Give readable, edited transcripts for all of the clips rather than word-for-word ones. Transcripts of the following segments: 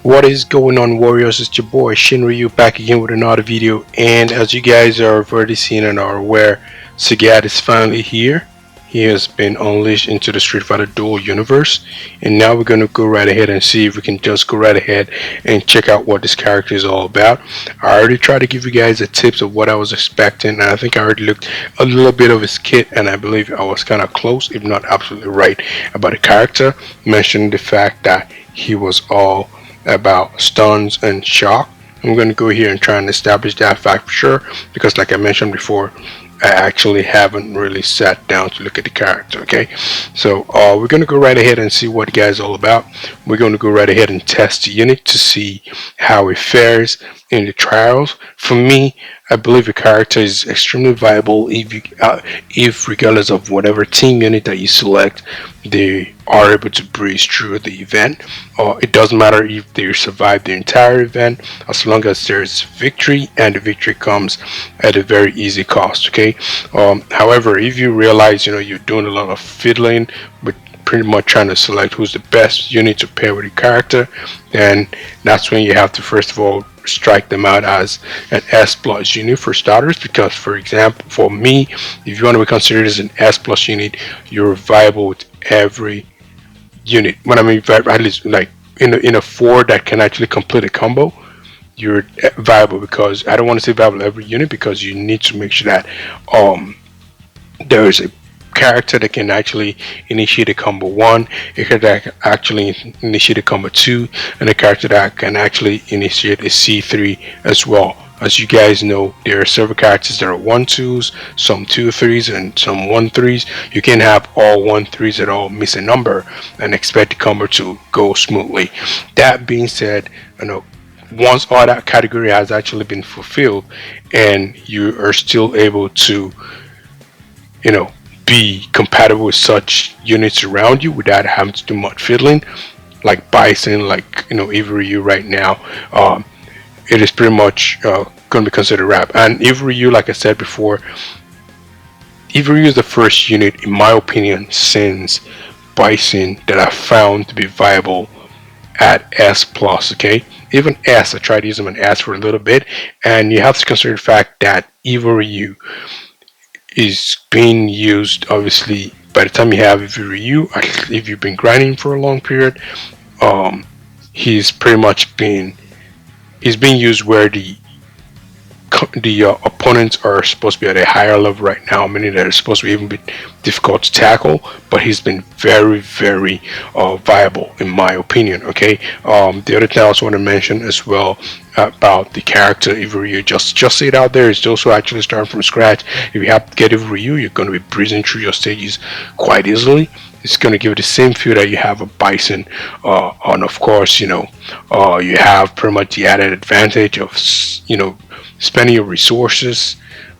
What is going on, warriors? It's your boy Shinryu back again with another video, and as you guys are already seen and are aware, Sagat is finally here. He has been unleashed into the Street Fighter Duel universe, and now we're gonna go right ahead and see if we can just go right ahead and check out what this character is all about. I already tried to give you guys the tips of what I was expecting, and I think I already looked a little bit of his kit, and I believe I was kind of close, if not absolutely right, about the character, mentioning the fact that he was all about stuns and shock. I'm going to go here and try and establish that fact for sure, because like I mentioned before, I actually haven't really sat down to look at the character. Okay, so we're going to go right ahead and see what the guy is all about. We're going to go right ahead and test the unit to see how it fares in the trials. For me, I believe the character is extremely viable if regardless of whatever team unit that you select, they are able to breeze through the event. It doesn't matter if they survive the entire event, as long as there's victory, and the victory comes at a very easy cost. Okay. However, if you realize you're doing a lot of fiddling with pretty much trying to select who's the best unit to pair with your character, then that's when you have to first of all strike them out as an S plus unit for starters, because for example, for me, if you want to be considered as an S plus unit, you're viable with every unit. When I mean at least like in a four that can actually complete a combo, you're viable. Because I don't want to say viable every unit, because you need to make sure that there is a character that can actually initiate a combo 1, a character that can actually initiate a combo 2, and a character that can actually initiate a C3 as well. As you guys know, there are several characters that are 1-2s, some 2-3s, and some 1-3s. You can have all 1-3s that all miss a number and expect the combo to go smoothly. That being said, once all that category has actually been fulfilled, and you are still able to be compatible with such units around you without having to do much fiddling, like Bison, like Ivoryu right now, it is pretty much going to be considered wrap. And Ivoryu, like I said before, Ivoryu is the first unit, in my opinion, since Bison, that I found to be viable at S plus. Okay, even S, I tried using an S for a little bit, and you have to consider the fact that Ivoryu is being used, obviously, by the time you have Ivoryu, if you've been grinding for a long period, he's pretty much being used where the opponents are supposed to be at a higher level right now, meaning that it's supposed to even be difficult to tackle, but he's been very viable in my opinion. Okay, the other thing I also want to mention as well about the character Ivoryu, just say it out there, is those who actually start from scratch. If you have to get Ivoryu, you're going to be breezing through your stages quite easily. It's going to give you the same feel that you have a Bison, and of course you have pretty much the added advantage of spending your resources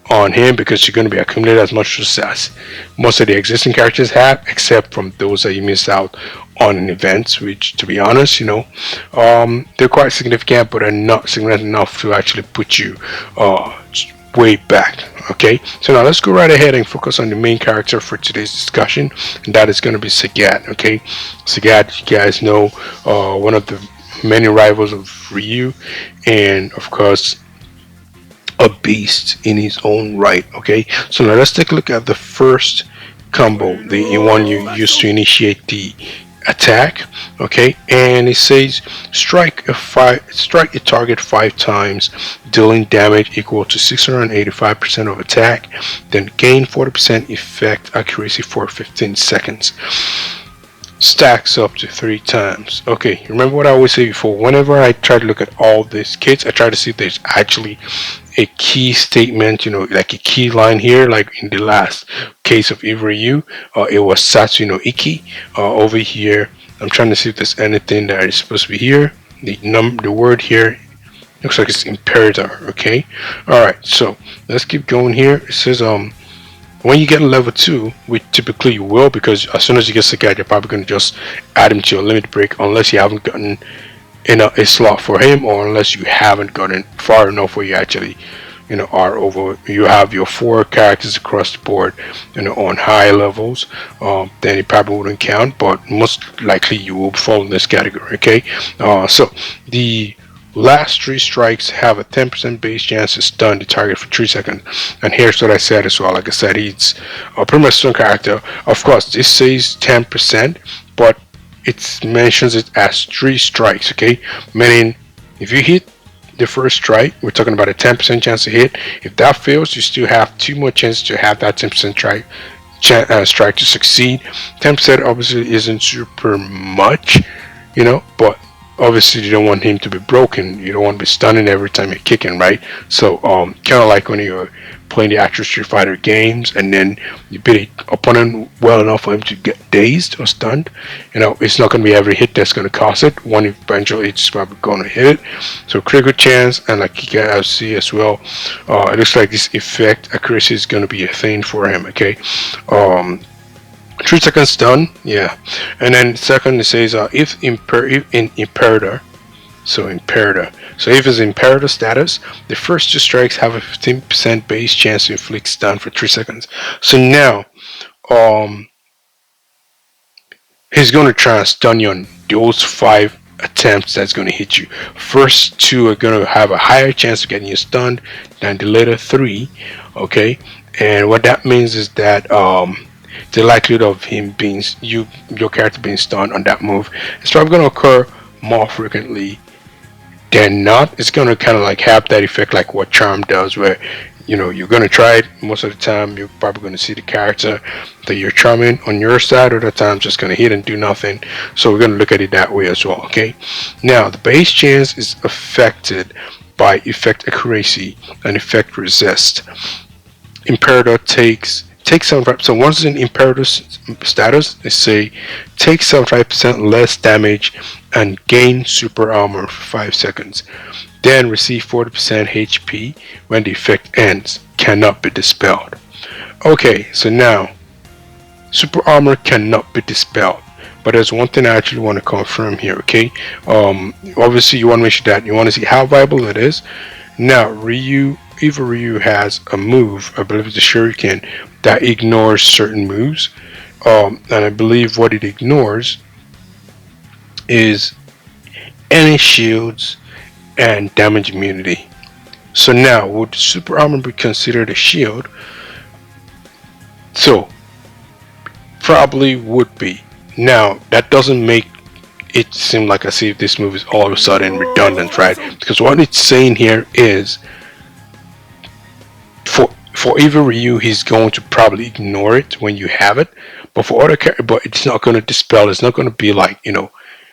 on him, because you're going to be accumulating as much as most of the existing characters have, except from those that you missed out on in events, which, to be honest, they're quite significant, but are not significant enough to actually put you way back. Okay, so now let's go right ahead and focus on the main character for today's discussion, and that is going to be Sagat. Okay, Sagat, you guys know, one of the many rivals of Ryu, and of course a beast in his own right. Okay, so now let's take a look at the first combo, the one you use to initiate the attack. Okay, and it says strike a target 5 times, dealing damage equal to 685% of attack, then gain 40% effect accuracy for 15 seconds. Stacks up to 3 times. Okay, remember what I always say before, whenever I try to look at all these kits, I try to see if there's actually a key statement, like a key line here, like in the last case of Ivoryu, it was Satsu no Iki. Over here, I'm trying to see if there's anything that is supposed to be here. The word here looks like it's Imperator. Okay, alright, so let's keep going here. It says when you get a level 2, which typically you will, because as soon as you get Sagat, you're probably going to just add him to your limit break, unless you haven't gotten a slot for him, or unless you haven't gotten far enough where you actually are over. You have your 4 characters across the board, on high levels. Then it probably wouldn't count, but most likely you will fall in this category. Okay, so the last 3 strikes have a 10% base chance to stun the target for 3 seconds. And here's what I said as well. Like I said, he's a pretty much stun character. Of course, this says 10%, but it mentions it as 3 strikes. Okay, meaning if you hit the first strike, we're talking about a 10% chance to hit. If that fails, you still have 2 more chances to have that 10% strike to succeed. 10% obviously isn't super much, but obviously you don't want him to be broken. You don't want to be stunning every time you're kicking, right? So kind of like when you're playing the actual Street Fighter games and then you beat the opponent well enough for him to get dazed or stunned, it's not going to be every hit that's going to cause it. One eventually it's probably going to hit it. So critical chance, and like you guys see as well, it looks like this effect accuracy is going to be a thing for him. Okay, 3 seconds stun, yeah. And then second it says if in Imperator, so if it's Imperator status, the first 2 strikes have a 15% base chance to inflict stun for 3 seconds. So now he's going to try and stun you on those 5 attempts that's going to hit you. First 2 are going to have a higher chance of getting you stunned than the later 3. Okay, and what that means is that the likelihood of your character being stunned on that move is probably going to occur more frequently than not. It's going to kind of like have that effect like what Charm does, where you're going to try it most of the time. You're probably going to see the character that you're charming on your side, or the time just going to hit and do nothing. So we're going to look at it that way as well. Okay, now the base chance is affected by effect accuracy and effect resist. Imperator takes 75%. So once in Imperator status, they say take 75% less damage and gain super armor for 5 seconds. Then receive 40% HP when the effect ends. Cannot be dispelled. Okay, so now super armor cannot be dispelled. But there's one thing I actually want to confirm here. Okay, obviously you want to make sure that you want to see how viable it is. Now Evil Ryu has a move, I believe it's the Shuriken, that ignores certain moves, and I believe what it ignores is any shields and damage immunity. So now, would super armor be considered a shield? So probably would be. Now that doesn't make it seem like as if this move is all of a sudden redundant, right? Because what it's saying here is for Evil Ryu, he's going to probably ignore it when you have it, but for other characters, but it's not going to dispel. It's not going to be like,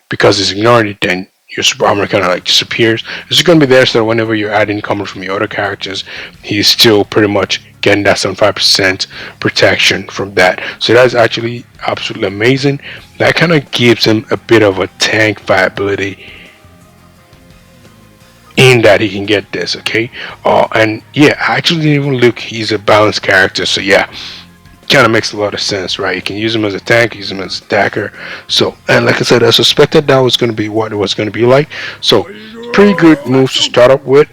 because it's ignoring it, then your super armor kind of like disappears. It's just going to be there, so whenever you're adding coming from your other characters, he's still pretty much getting that 75% protection from that. So that's actually absolutely amazing. That kind of gives him a bit of a tank viability in that he can get this. Okay, and yeah, I actually didn't even look. He's a balanced character, so yeah, kind of makes a lot of sense, right? You can use him as a tank, use him as a attacker. So, and like I said, I suspected that was going to be what it was going to be like. So pretty good moves to start up with.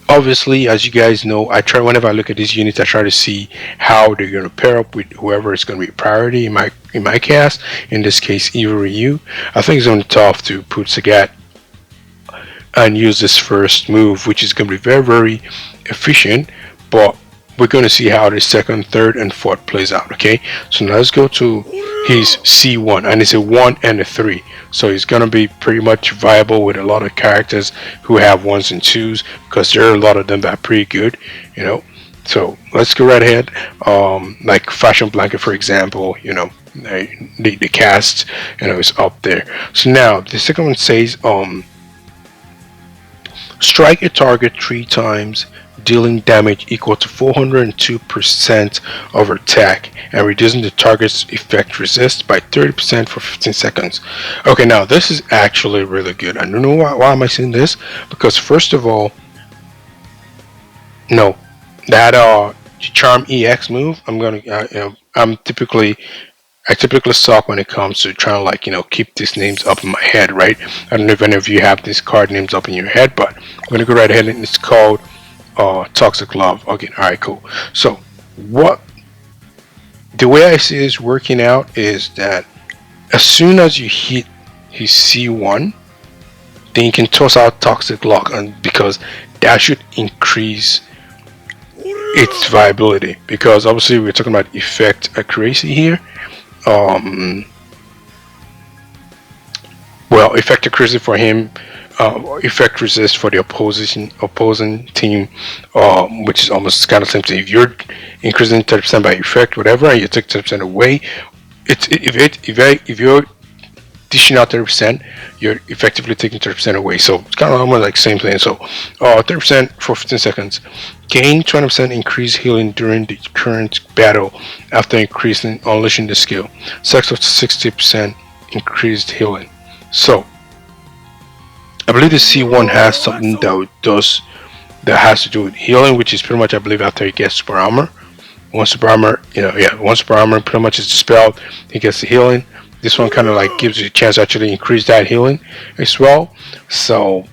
Obviously, as you guys know, I try, whenever I look at these units, I try to see how they're going to pair up with whoever is going to be a priority in my cast. In this case, Evil Ryu. I think it's only tough to put Sagat and use this first move, which is going to be very, very efficient. But we're going to see how the second, third, and fourth plays out. Okay, so now let's go to his C1, and it's a 1 and a 3. So he's going to be pretty much viable with a lot of characters who have 1s and 2s, because there are a lot of them that are pretty good, So let's go right ahead. Like Fashion Blanket, for example, the cast, is up there. So now the second one says, strike a target 3 times, dealing damage equal to 402% of attack, and reducing the target's effect resist by 30% for 15 seconds. Okay, now this is actually really good. I don't know why am I saying this, because first of all, no, that Charm EX move, I'm typically I typically suck when it comes to trying to like keep these names up in my head, right? I don't know if any of you have these card names up in your head, but I'm gonna go right ahead and it's called Toxic Love. Okay, all right, cool. So what the way I see this working out is that as soon as you hit his C1, then you can toss out Toxic Lock, and because that should increase its viability. Because obviously we're talking about effect accuracy here. Well, effect accuracy for him, effect resist for the opposing team, which is almost kind of the same thing. If you're increasing 30% by effect, whatever, and you take 30% away, if you're dishing out 30%, you're effectively taking 30% away. So it's kind of almost like same thing. So 30% for 15 seconds. Gain 20% increased healing during the current battle after unleashing the skill. Sex of 60% increased healing. So I believe the C1 has something that has to do with healing, which is pretty much I believe after he gets super armor. Once super armor, once super armor pretty much is dispelled, he gets the healing. This one kind of like gives you a chance to actually increase that healing as well. So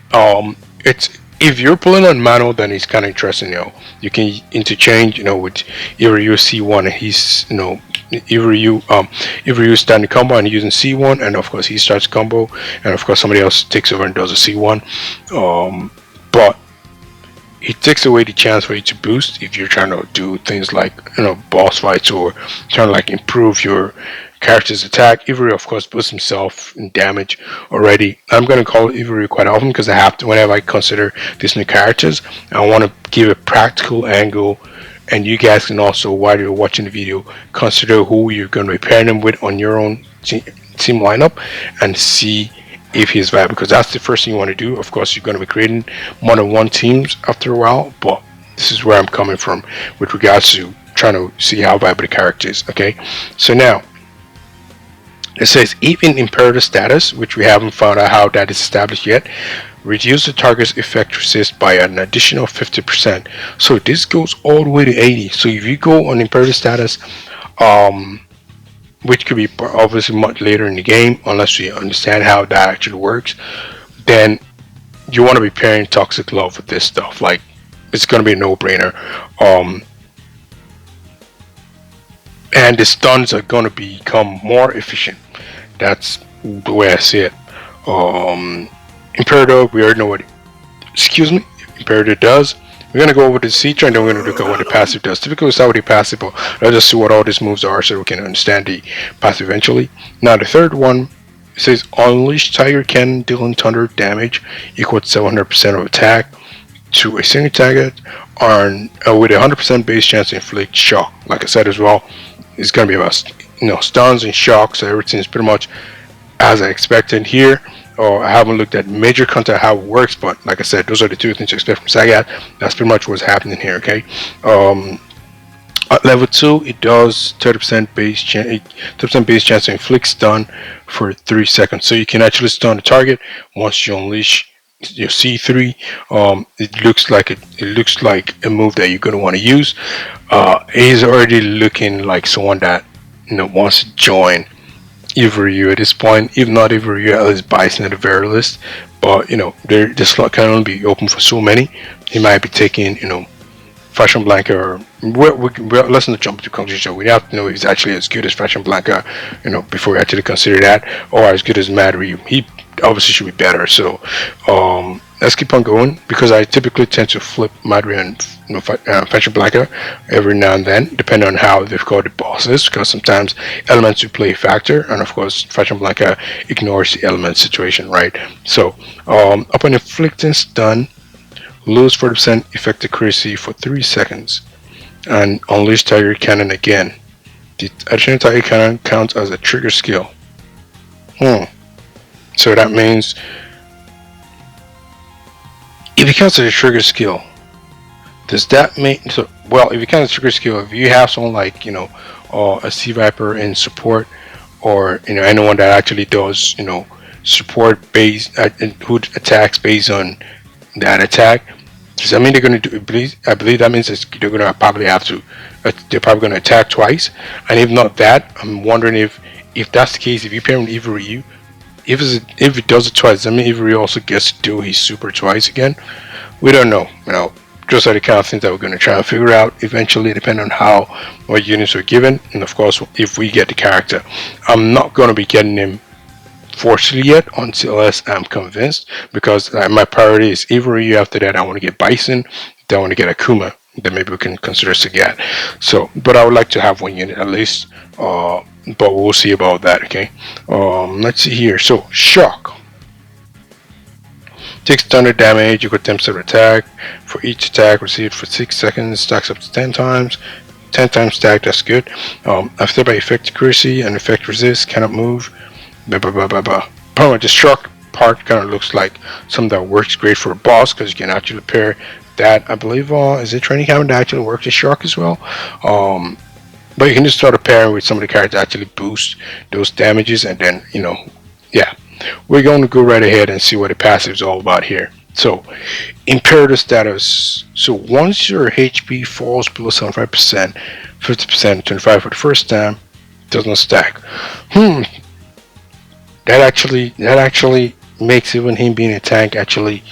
it's if you're pulling on Mano, then it's kind of interesting. You can interchange, with either you C1 and he's either you standing combo and using C1, and of course he starts combo, and of course somebody else takes over and does a C1. But it takes away the chance for you to boost if you're trying to do things like boss fights or trying to like improve your character's attack. Ivory of course boosts himself in damage already. I'm going to call Ivory quite often because I have to whenever I consider these new characters. I want to give a practical angle, and you guys can also, while you're watching the video, consider who you're going to be pairing them with on your own team lineup and see if he's viable, because that's the first thing you want to do. Of course you're going to be creating more than one teams after a while, but this is where I'm coming from with regards to trying to see how viable the character is. Okay, so now it says even imperative status, which we haven't found out how that is established yet, reduce the target's effect resist by an additional 50%. So this goes all the way to 80. So if you go on imperative status, which could be obviously much later in the game, unless you understand how that actually works, then you want to be pairing Toxic Love with this stuff. Like, it's going to be a no-brainer. And the stuns are going to become more efficient. That's the way I see it. Imperator, we already know what Imperator does. We're going to go over the feature, and then we're going to look at what the passive does. Typically we start with the passive, but let's just see what all these moves are so we can understand the passive eventually. Now the third one, it says Unleash Tiger Cannon dealing thunder damage equal to 700% of attack to a single target on with a 100% base chance to inflict shock. Like I said as well, it's going to be about stuns and shock, so everything is pretty much as I expected here. I haven't looked at major content how it works, but like I said, those are the two things to expect from Sagat. That's pretty much what's happening here. Okay, at level 2, it does 30% base chance to inflict stun for 3 seconds. So you can actually stun the target once you unleash your C3. It looks like a move that you're going to want to use. He's already looking like someone that wants to join Ivory at this point. If not Ivory, at least Bison at the very least. But the slot can only be open for so many. He might be taking Fashion Blanca, or let's not jump to conclusion. We have to know if he's actually as good as Fashion Blanca, before we actually consider that, or as good as Mad Ryu. He obviously should be better. So let's keep on going, because I typically tend to flip Mad Ryu and Fashion Blanca every now and then, depending on how difficult the boss is, because sometimes elements will play a factor, and of course Fashion Blanca ignores the element situation, right? So upon inflicting stun, lose 40% effect accuracy for 3 seconds, and unleash Tiger Cannon again. The additional Tiger Cannon counts as a trigger skill. So that means if it counts as a trigger skill, does that mean well, if it counts as a trigger skill, if you have someone like a Sea Viper in support, or anyone that actually does support based who attacks based on that attack, does that mean they're going to do? I believe that means they're going to probably have to. They're probably going to attack twice, and if not that, I'm wondering if if that's the case, if you pair him with Evil Ryu, if it does it twice, I mean Evil Ryu also gets to do his super twice again. We don't know, just are the kind of things that we're going to try and figure out eventually, depending on how what units are given, and of course if we get the character. I'm not going to be getting him fortunately yet unless I'm convinced, because my priority is Evil Ryu. After that I want to get Bison, then I want to get Akuma, then maybe we can consider Sagat. So but I would like to have one unit at least, but we'll see about that. Okay, let's see here. So Shock takes thunder damage, you got 10% attack. For each attack received for 6 seconds, stacks up to 10 times. 10 times stack, that's good. After by effect accuracy and effect resist, cannot move. Probably the Shock part kind of looks like something that works great for a boss, because you can actually pair that. I believe is it training camera that actually works with Shock as well. But you can just start a pairing with some of the characters that actually boost those damages, and then yeah, we're going to go right ahead and see what the passive is all about here. So imperative status. So once your HP falls below 75%, 50%, 25 for the first time, it does not stack. That actually makes even him being a tank actually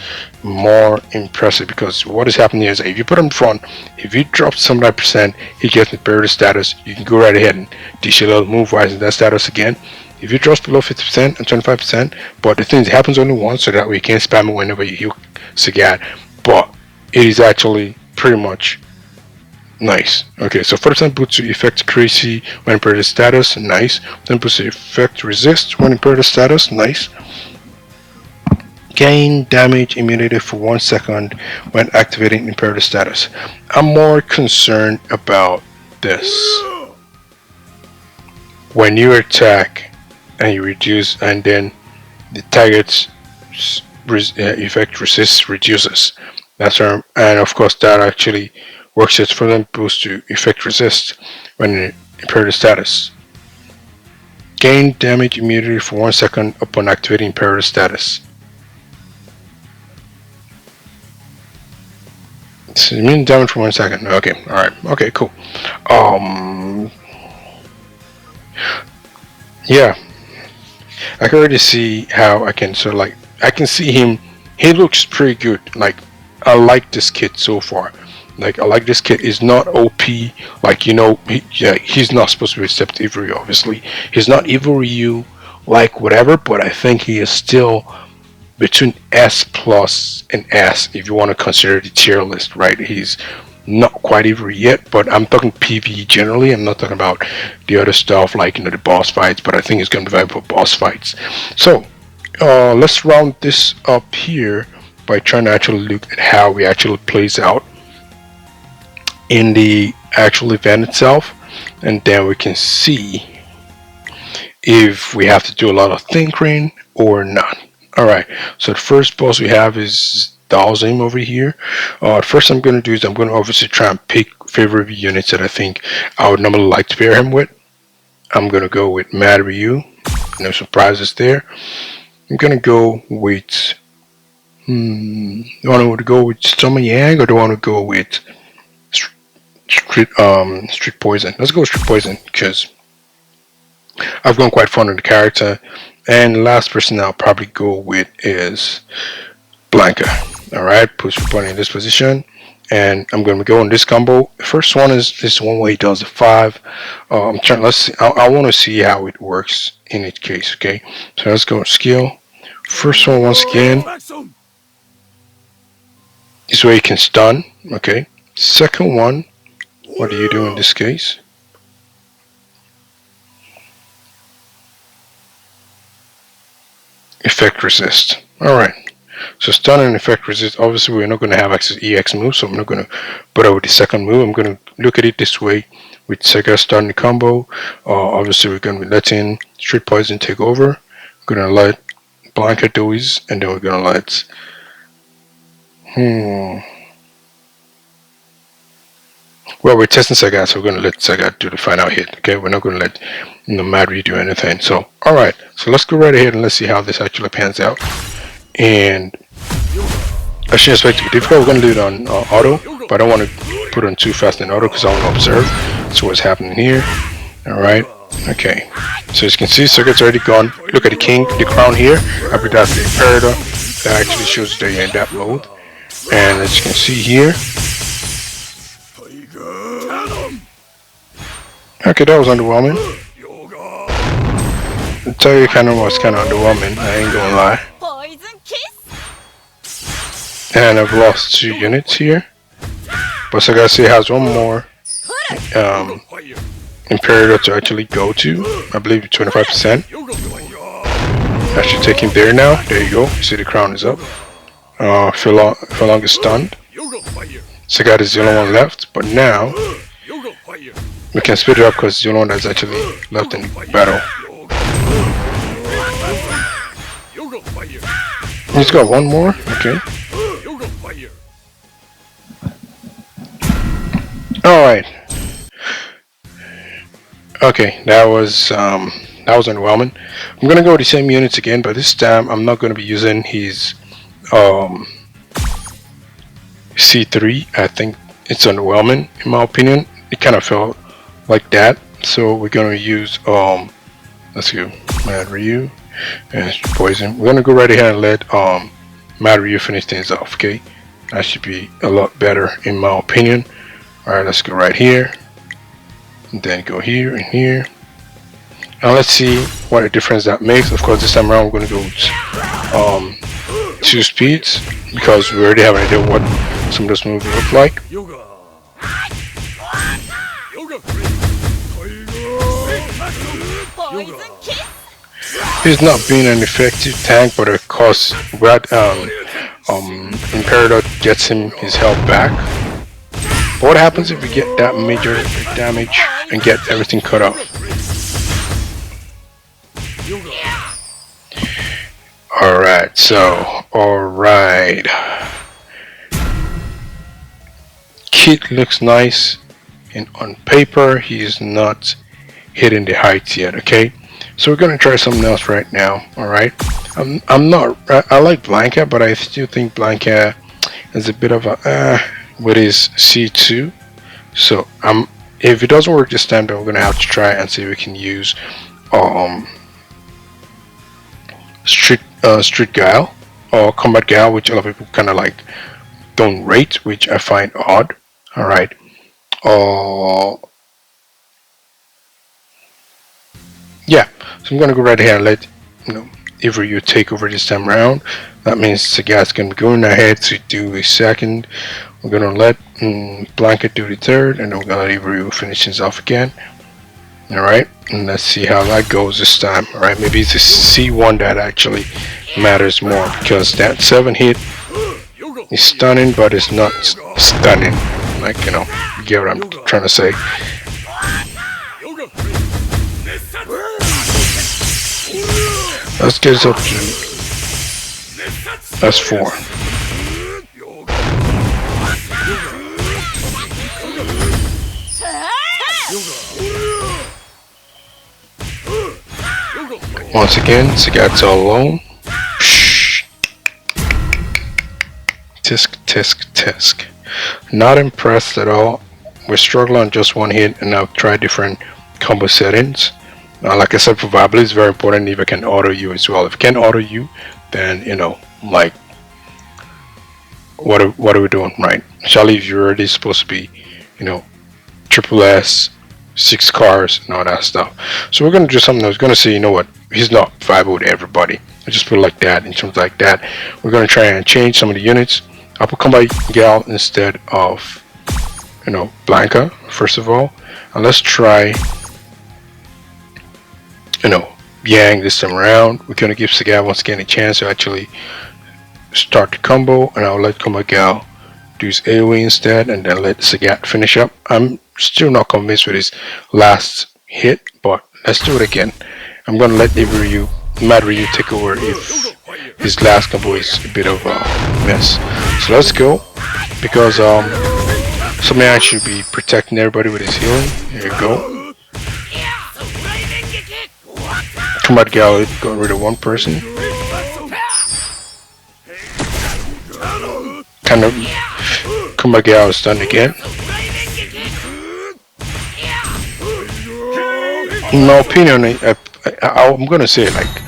more impressive, because what is happening is if you put him in front, if you drop 75%, he gets imperative status. You can go right ahead and dish a little move wise in that status again. If you drop below 50% and 25%, but the thing is, it happens only once, so that way you can't spam it whenever you heal Sagat. But it is actually pretty much nice. Okay, so 40% boosts to effect accuracy when imperative status, nice. Then boosts to effect resist when imperative status, nice. Gain damage immunity for 1 second when activating imperative status. I'm more concerned about this. When you attack and you reduce, and then the target's effect resist reduces. That's and of course that actually works as for them boost to effect resist when imperative status. Gain damage immunity for 1 second upon activating imperative status. So immune damage for 1 second. Okay, alright, okay, cool. Yeah, I can already see how I can sort of like, I can see him. He looks pretty good. Like, I like this kit so far. Like, I like this kit. Is not OP. Like, he's not supposed to be except Evil Ryu, obviously. He's not Evil Ryu, like whatever, but I think he is still between S plus and S, if you want to consider the tier list, right? He's not quite Evil yet, but I'm talking PvE generally. I'm not talking about the other stuff like the boss fights, but I think it's going to be valuable for boss fights. So let's round this up here by trying to actually look at how it actually plays out in the actual event itself, and then we can see if we have to do a lot of tinkering or not. Alright, so the first boss we have is Dalzim over here. First I'm going to do is I'm going to obviously try and pick favorite units that I think I would normally like to pair him with. I'm going to go with Mad Ryu. No surprises there. I'm going to go with do I want to go with Summer Yang, or do I want to go with Street Poison? Let's go with Street Poison, because I've gone quite fond of the character. And the last person I'll probably go with is Blanca. Alright, push your opponent in this position, and I'm going to go in this combo. The first one is this one where he does the 5. I'm trying. Let's see. I want to see how it works in each case. Okay, so let's go with skill. First one, once again, is where you can stun. Okay. Second one, what do you do in this case? Effect resist. Alright, so stun and effect resist. Obviously we're not going to have access to EX move, so I'm not going to put over the second move. I'm going to look at it this way with Sagat starting the combo. Obviously we're going to be letting Street Poison take over. We're going to let Blanca do his, and then we're going to let well, we're testing Sagat, so we're going to let Sagat do the final hit. Okay, we're not going to let Mad Ryu do anything. So, alright, so let's go right ahead and let's see how this actually pans out. And I shouldn't expect it to be difficult. We're going to do it on auto, but I don't want to put it on too fast in auto because I want to observe. So what's happening here? Alright, Okay, so as you can see, Sagat's already gone. Look at the king, the crown here. After that, the imperator. That actually shows that you're in that mode. And as you can see here, okay, that was underwhelming. I tell you, kind of was kind of underwhelming. I ain't gonna lie. And I've lost 2 units here, but Sagat has one more imperator to actually go to. I believe 25%. I should take him there now. There you go. You see the crown is up. Furlong is stunned. Sagat is the only one left, but now we can speed it up because it's the only one that's actually left in the battle. He's got one more. Okay. Alright. Okay, that was underwhelming. I'm gonna go with the same units again, but this time I'm not gonna be using his C3. I think it's underwhelming in my opinion. It kind of felt like that. So we're gonna use let's go Mad Ryu and Poison. We're gonna go right ahead and let Mad Ryu finish things off, okay? That should be a lot better in my opinion. Alright, let's go right here. And then go here and here. And let's see what a difference that makes. Of course, this time around we're going to go with 2 speeds because we already have an idea what some of those moves look like. He's not being an effective tank, but of course, Imperator gets him his health back. But what happens if we get that major damage and get everything cut off? Alright, so, alright. Kit looks nice, and on paper, he is not hitting the heights yet, okay? So we're gonna try something else right now, alright? I like Blanca, but I still think Blanca is a bit of a, with his C2. So if it doesn't work this time, then we're gonna have to try and see if we can use Street Guile or Combat Guile, which a lot of people kind of like don't rate, which I find odd. Alright. Yeah, so I'm gonna go right here and let Ryu take over this time around. That means Sagat's gonna be going ahead to do a second. We're gonna let Blanca do the third, and then we're gonna let Ryu finish things off again. Alright, and let's see how that goes this time. Alright, maybe it's the C1 that actually matters more, because that 7 hit is stunning, but it's not stunning. Like, you get what I'm trying to say. Let's get us up to S4. Once again, Sagat's all alone. Tisk, tisk, tisk. Not impressed at all. We're struggling on just 1 hit, and I've tried different combo settings. Like I said, probably it's very important if I can auto you as well. If I can't auto you, then like what are we doing, right? Especially if you're already supposed to be, triple S, 6 cars and all that stuff. So we're gonna do something that's gonna say, what, he's not viable with everybody. I just put it like that. In terms like that, we're gonna try and change some of the units. I'll put Combat Gal instead of Blanca first of all, and let's try Yang this time around. We're gonna give Sagat once again a chance to actually start the combo, and I'll let Combat Gal do his AoE instead, and then let Sagat finish up. I'm still not convinced with his last hit, but let's do it again. I'm gonna let Mad Ryu take over if his last combo is a bit of a mess. So let's go, because some man should be protecting everybody with his healing. There you go. Combat Gal got rid of 1 person. Combat Gal is stunned again. In my opinion, I'm gonna say like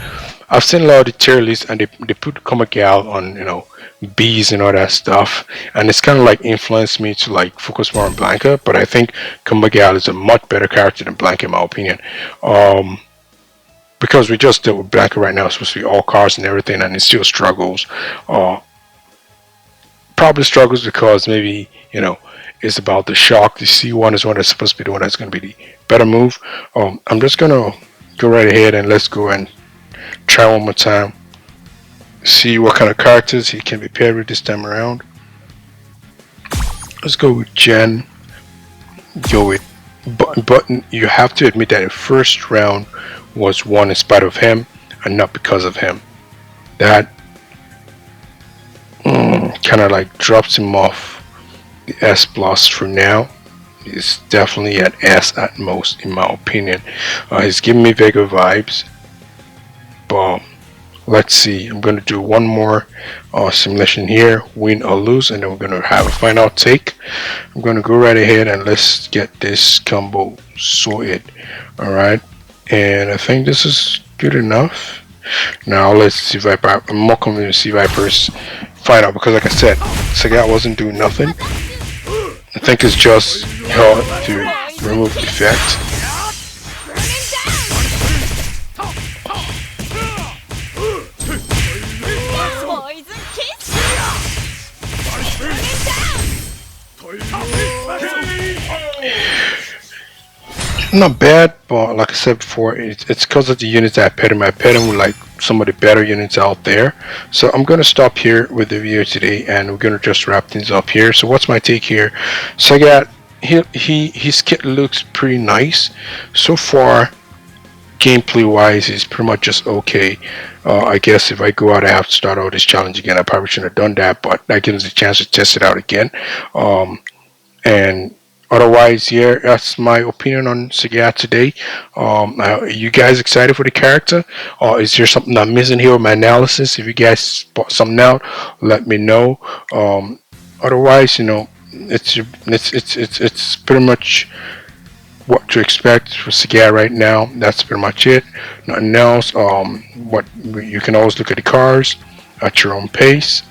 I've seen a lot of the tier lists and they put Komagal on bees and all that stuff, and it's kind of like influenced me to like focus more on Blanca. But I think Komagal is a much better character than Blanca in my opinion. Um, because we just dealt with Blanca right now, it's supposed to be all cars and everything, and it still struggles. Uh, Probably struggles because maybe it's about the shock. The C1 is one that's supposed to be the one that's going to be the better move. I'm just gonna go right ahead and let's go and try one more time. See what kind of characters he can be paired with this time around. Let's go with Jen. Go with Button. You have to admit that the first round was won in spite of him and not because of him. That kind of like drops him off the S plus for now. He's definitely at S at most, in my opinion. He's giving me Vega vibes, but let's see. I'm going to do one more simulation here, win or lose, and then we're going to have a final take. I'm going to go right ahead and let's get this combo sorted. Alright, and I think this is good enough. Now let's see Viper. I'm more confident to see Viper's final because, like I said, Sagat wasn't doing nothing. I think it's just hard to remove the effect. Not bad, but like I said before, it's because of the units that I paired him. I paired him with like some of the better units out there. So I'm gonna stop here with the video today, and we're gonna just wrap things up here. So what's my take here? Sagat, his kit looks pretty nice so far. Gameplay wise, he's pretty much just okay. I guess if I go out, I have to start out this challenge again. I probably shouldn't have done that, but that gives us a chance to test it out again. And otherwise, yeah, that's my opinion on Sagat today. Are you guys excited for the character? Or is there something I'm missing here with my analysis? If you guys spot something out, let me know. Otherwise, it's pretty much what to expect for Sagat right now. That's pretty much it. Nothing else. What you can always look at the cars at your own pace.